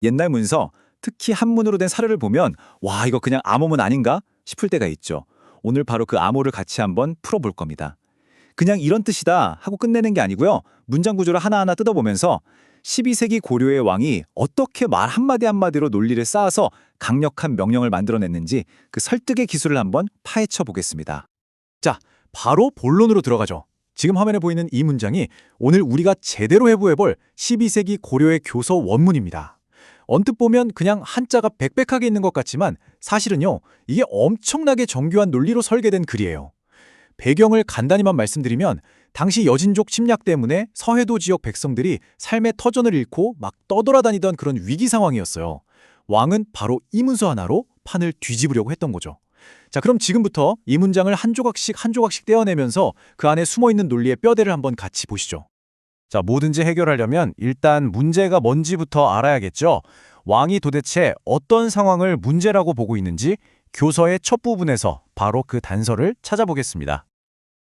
옛날 문서, 특히 한문으로 된 사료를 보면 와, 이거 그냥 암호문 아닌가 싶을 때가 있죠. 오늘 바로 그 암호를 같이 한번 풀어볼 겁니다. 그냥 이런 뜻이다 하고 끝내는 게 아니고요. 문장 구조를 하나하나 뜯어보면서 12세기 고려의 왕이 어떻게 말 한마디 한마디로 논리를 쌓아서 강력한 명령을 만들어냈는지 그 설득의 기술을 한번 파헤쳐 보겠습니다. 자, 바로 본론으로 들어가죠. 지금 화면에 보이는 이 문장이 오늘 우리가 제대로 해부해볼 12세기 고려의 교서 원문입니다. 언뜻 보면 그냥 한자가 빽빽하게 있는 것 같지만 사실은요, 이게 엄청나게 정교한 논리로 설계된 글이에요. 배경을 간단히만 말씀드리면 당시 여진족 침략 때문에 서해도 지역 백성들이 삶의 터전을 잃고 막 떠돌아다니던 그런 위기 상황이었어요. 왕은 바로 이 문서 하나로 판을 뒤집으려고 했던 거죠. 자, 그럼 지금부터 이 문장을 한 조각씩 한 조각씩 떼어내면서 그 안에 숨어있는 논리의 뼈대를 한번 같이 보시죠. 자, 뭐든지 해결하려면 일단 문제가 뭔지부터 알아야겠죠. 왕이 도대체 어떤 상황을 문제라고 보고 있는지 교서의 첫 부분에서 바로 그 단서를 찾아보겠습니다.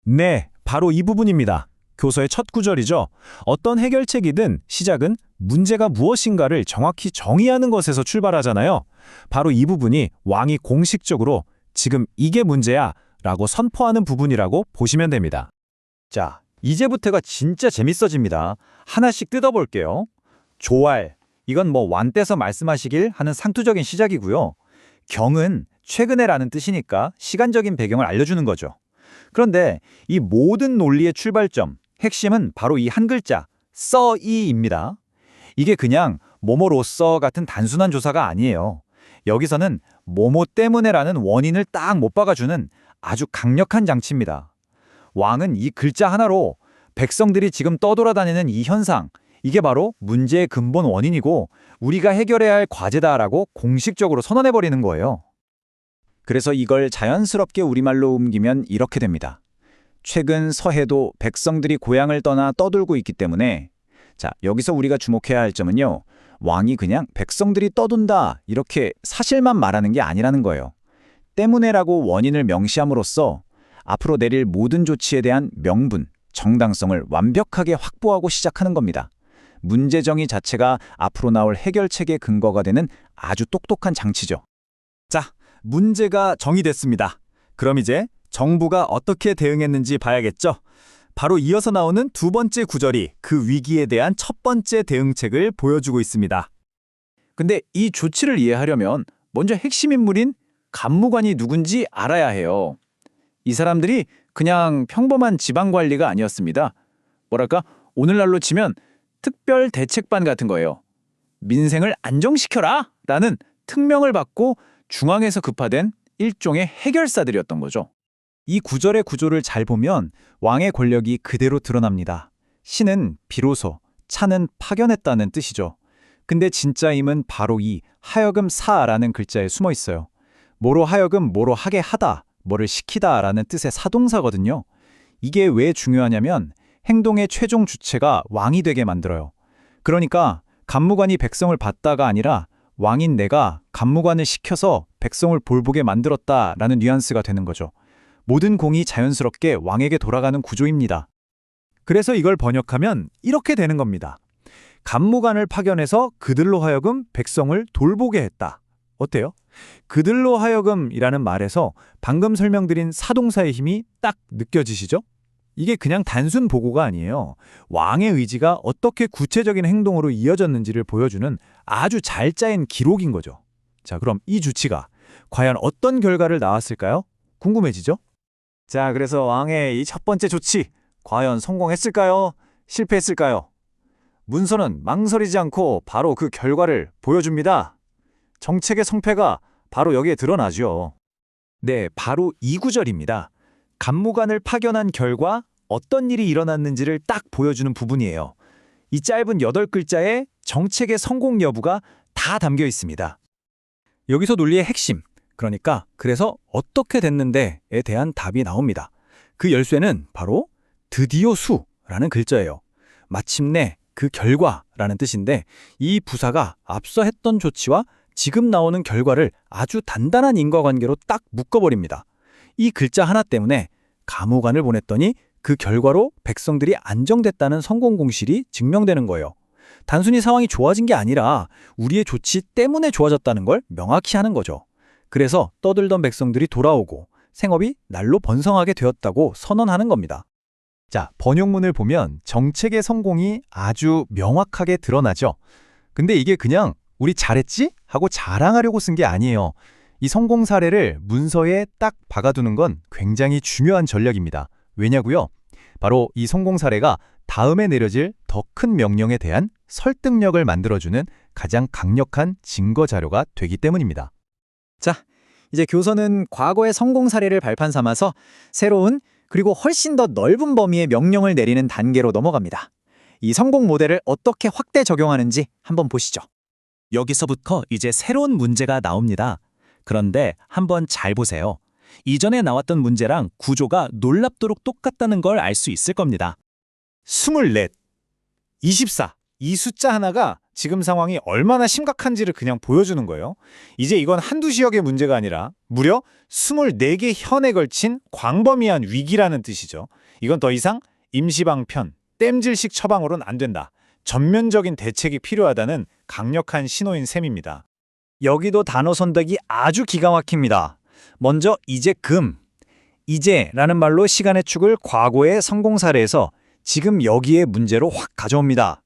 네, 바로 이 부분입니다. 교서의 첫 구절이죠. 어떤 해결책이든 시작은 문제가 무엇인가를 정확히 정의하는 것에서 출발하잖아요. 바로 이 부분이 왕이 공식적으로 지금 이게 문제야 라고 선포하는 부분이라고 보시면 됩니다. 자, 이제부터가 진짜 재밌어집니다. 하나씩 뜯어볼게요. 조알, 이건 뭐 완떼서 말씀하시길 하는 상투적인 시작이고요. 경은 최근에라는 뜻이니까 시간적인 배경을 알려주는 거죠. 그런데 이 모든 논리의 출발점, 핵심은 바로 이 한 글자, 써이입니다. 이게 그냥 뭐뭐로써 같은 단순한 조사가 아니에요. 여기서는 뭐뭐 때문에라는 원인을 딱 못 박아주는 아주 강력한 장치입니다. 왕은 이 글자 하나로 백성들이 지금 떠돌아다니는 이 현상, 이게 바로 문제의 근본 원인이고 우리가 해결해야 할 과제다라고 공식적으로 선언해버리는 거예요. 그래서 이걸 자연스럽게 우리말로 옮기면 이렇게 됩니다. 최근 서해도 백성들이 고향을 떠나 떠돌고 있기 때문에 자, 여기서 우리가 주목해야 할 점은요. 왕이 그냥 백성들이 떠돈다 이렇게 사실만 말하는 게 아니라는 거예요. 때문에라고 원인을 명시함으로써 앞으로 내릴 모든 조치에 대한 명분, 정당성을 완벽하게 확보하고 시작하는 겁니다. 문제 정의 자체가 앞으로 나올 해결책의 근거가 되는 아주 똑똑한 장치죠. 자, 문제가 정의됐습니다. 그럼 이제 정부가 어떻게 대응했는지 봐야겠죠? 바로 이어서 나오는 두 번째 구절이 그 위기에 대한 첫 번째 대응책을 보여주고 있습니다. 근데 이 조치를 이해하려면 먼저 핵심 인물인 간무관이 누군지 알아야 해요. 이 사람들이 그냥 평범한 지방관리가 아니었습니다. 뭐랄까, 오늘날로 치면 특별 대책반 같은 거예요. 민생을 안정시켜라! 라는 특명을 받고 중앙에서 급파된 일종의 해결사들이었던 거죠. 이 구절의 구조를 잘 보면 왕의 권력이 그대로 드러납니다. 신은 비로소, 차는 파견했다는 뜻이죠. 근데 진짜 힘은 바로 이 하여금 사라는 글자에 숨어 있어요. 뭐로 하여금 뭐로 하게 하다, 뭐를 시키다라는 뜻의 사동사거든요. 이게 왜 중요하냐면 행동의 최종 주체가 왕이 되게 만들어요. 그러니까 간무관이 백성을 받다가 아니라 왕인 내가 간무관을 시켜서 백성을 볼보게 만들었다라는 뉘앙스가 되는 거죠. 모든 공이 자연스럽게 왕에게 돌아가는 구조입니다. 그래서 이걸 번역하면 이렇게 되는 겁니다. 간무관을 파견해서 그들로 하여금 백성을 돌보게 했다. 어때요? 그들로 하여금이라는 말에서 방금 설명드린 사동사의 힘이 딱 느껴지시죠? 이게 그냥 단순 보고가 아니에요. 왕의 의지가 어떻게 구체적인 행동으로 이어졌는지를 보여주는 아주 잘 짜인 기록인 거죠. 자, 그럼 이 조치가 과연 어떤 결과를 낳았을까요? 궁금해지죠? 자, 그래서 왕의 이 첫 번째 조치, 과연 성공했을까요? 실패했을까요? 문서는 망설이지 않고 바로 그 결과를 보여줍니다. 정책의 성패가 바로 여기에 드러나죠. 네, 바로 이 구절입니다. 간무관을 파견한 결과 어떤 일이 일어났는지를 딱 보여주는 부분이에요. 이 짧은 8글자에 정책의 성공 여부가 다 담겨 있습니다. 여기서 논리의 핵심, 그러니까 그래서 어떻게 됐는데에 대한 답이 나옵니다. 그 열쇠는 바로 드디어 수라는 글자예요. 마침내 그 결과라는 뜻인데 이 부사가 앞서 했던 조치와 지금 나오는 결과를 아주 단단한 인과관계로 딱 묶어버립니다. 이 글자 하나 때문에 감호관을 보냈더니 그 결과로 백성들이 안정됐다는 성공 공실이 증명되는 거예요. 단순히 상황이 좋아진 게 아니라 우리의 조치 때문에 좋아졌다는 걸 명확히 하는 거죠. 그래서 떠들던 백성들이 돌아오고 생업이 날로 번성하게 되었다고 선언하는 겁니다. 자, 번역문을 보면 정책의 성공이 아주 명확하게 드러나죠. 근데 이게 그냥 우리 잘했지? 하고 자랑하려고 쓴 게 아니에요. 이 성공 사례를 문서에 딱 박아두는 건 굉장히 중요한 전략입니다. 왜냐고요? 바로 이 성공 사례가 다음에 내려질 더 큰 명령에 대한 설득력을 만들어주는 가장 강력한 증거 자료가 되기 때문입니다. 자, 이제 교서는 과거의 성공 사례를 발판 삼아서 새로운 그리고 훨씬 더 넓은 범위의 명령을 내리는 단계로 넘어갑니다. 이 성공 모델을 어떻게 확대 적용하는지 한번 보시죠. 여기서부터 이제 새로운 문제가 나옵니다. 그런데 한번 잘 보세요. 이전에 나왔던 문제랑 구조가 놀랍도록 똑같다는 걸 알 수 있을 겁니다. 24, 24, 이 숫자 하나가 지금 상황이 얼마나 심각한지를 그냥 보여주는 거예요. 이제 이건 한두 지역의 문제가 아니라 무려 24개 현에 걸친 광범위한 위기라는 뜻이죠. 이건 더 이상 임시방편, 땜질식 처방으로는 안 된다. 전면적인 대책이 필요하다는 강력한 신호인 셈입니다. 여기도 단어 선택이 아주 기가 막힙니다. 먼저 이제금, 이제라는 말로 시간의 축을 과거의 성공 사례에서 지금 여기의 문제로 확 가져옵니다.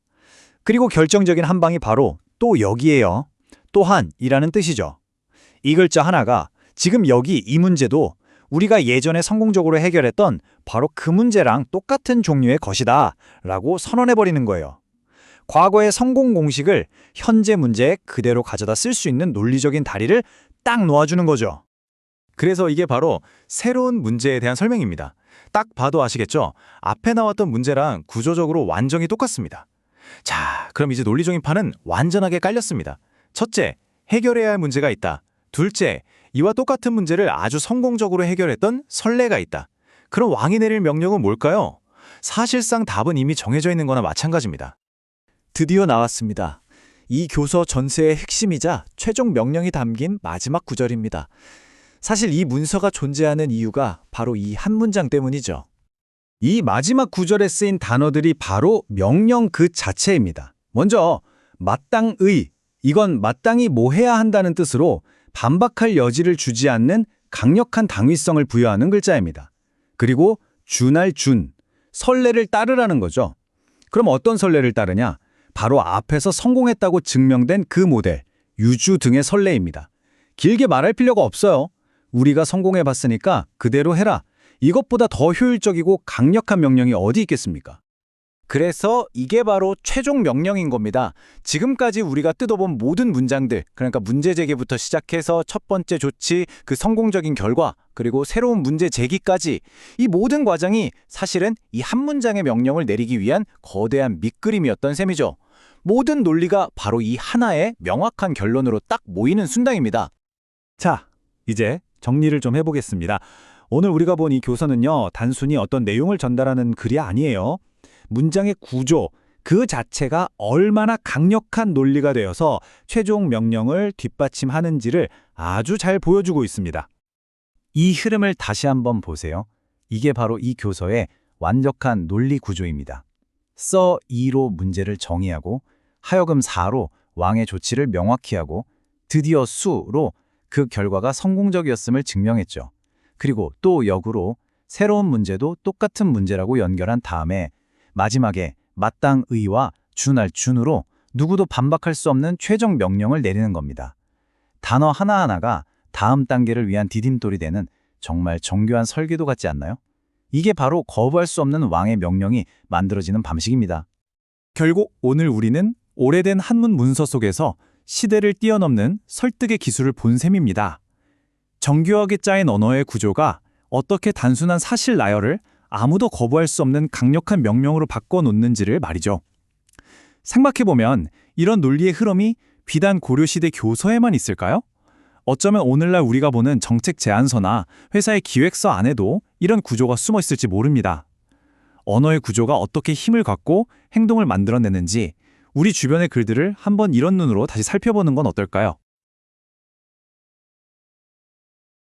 그리고 결정적인 한 방이 바로 또 여기에요. 또한이라는 뜻이죠. 이 글자 하나가 지금 여기 이 문제도 우리가 예전에 성공적으로 해결했던 바로 그 문제랑 똑같은 종류의 것이다 라고 선언해버리는 거예요. 과거의 성공 공식을 현재 문제에 그대로 가져다 쓸 수 있는 논리적인 다리를 딱 놓아주는 거죠. 그래서 이게 바로 새로운 문제에 대한 설명입니다. 딱 봐도 아시겠죠? 앞에 나왔던 문제랑 구조적으로 완전히 똑같습니다. 자, 그럼 이제 논리적인 판은 완전하게 깔렸습니다. 첫째, 해결해야 할 문제가 있다. 둘째, 이와 똑같은 문제를 아주 성공적으로 해결했던 선례가 있다. 그럼 왕이 내릴 명령은 뭘까요? 사실상 답은 이미 정해져 있는 거나 마찬가지입니다. 드디어 나왔습니다. 이 교서 전체의 핵심이자 최종 명령이 담긴 마지막 구절입니다. 사실 이 문서가 존재하는 이유가 바로 이 한 문장 때문이죠. 이 마지막 구절에 쓰인 단어들이 바로 명령 그 자체입니다. 먼저 마땅의, 이건 마땅히 뭐 해야 한다는 뜻으로 반박할 여지를 주지 않는 강력한 당위성을 부여하는 글자입니다. 그리고 준할 준, 선례를 따르라는 거죠. 그럼 어떤 선례를 따르냐? 바로 앞에서 성공했다고 증명된 그 모델, 유주 등의 선례입니다. 길게 말할 필요가 없어요. 우리가 성공해봤으니까 그대로 해라. 이것보다 더 효율적이고 강력한 명령이 어디 있겠습니까? 그래서 이게 바로 최종 명령인 겁니다. 지금까지 우리가 뜯어본 모든 문장들, 그러니까 문제 제기부터 시작해서 첫 번째 조치, 그 성공적인 결과, 그리고 새로운 문제 제기까지 이 모든 과정이 사실은 이 한 문장의 명령을 내리기 위한 거대한 밑그림이었던 셈이죠. 모든 논리가 바로 이 하나의 명확한 결론으로 딱 모이는 순간입니다. 자, 이제 정리를 좀 해보겠습니다. 오늘 우리가 본 이 교서는요, 단순히 어떤 내용을 전달하는 글이 아니에요. 문장의 구조, 그 자체가 얼마나 강력한 논리가 되어서 최종 명령을 뒷받침하는지를 아주 잘 보여주고 있습니다. 이 흐름을 다시 한번 보세요. 이게 바로 이 교서의 완벽한 논리 구조입니다. 써 2로 문제를 정의하고 하여금 4로 왕의 조치를 명확히 하고 드디어 수로 그 결과가 성공적이었음을 증명했죠. 그리고 또 역으로 새로운 문제도 똑같은 문제라고 연결한 다음에 마지막에 마땅의와 준할 준으로 누구도 반박할 수 없는 최종 명령을 내리는 겁니다. 단어 하나하나가 다음 단계를 위한 디딤돌이 되는 정말 정교한 설계도 같지 않나요? 이게 바로 거부할 수 없는 왕의 명령이 만들어지는 방식입니다. 결국 오늘 우리는 오래된 한문 문서 속에서 시대를 뛰어넘는 설득의 기술을 본 셈입니다. 정교하게 짜인 언어의 구조가 어떻게 단순한 사실 나열을 아무도 거부할 수 없는 강력한 명령으로 바꿔놓는지를 말이죠. 생각해보면 이런 논리의 흐름이 비단 고려시대 교서에만 있을까요? 어쩌면 오늘날 우리가 보는 정책 제안서나 회사의 기획서 안에도 이런 구조가 숨어 있을지 모릅니다. 언어의 구조가 어떻게 힘을 갖고 행동을 만들어내는지 우리 주변의 글들을 한번 이런 눈으로 다시 살펴보는 건 어떨까요?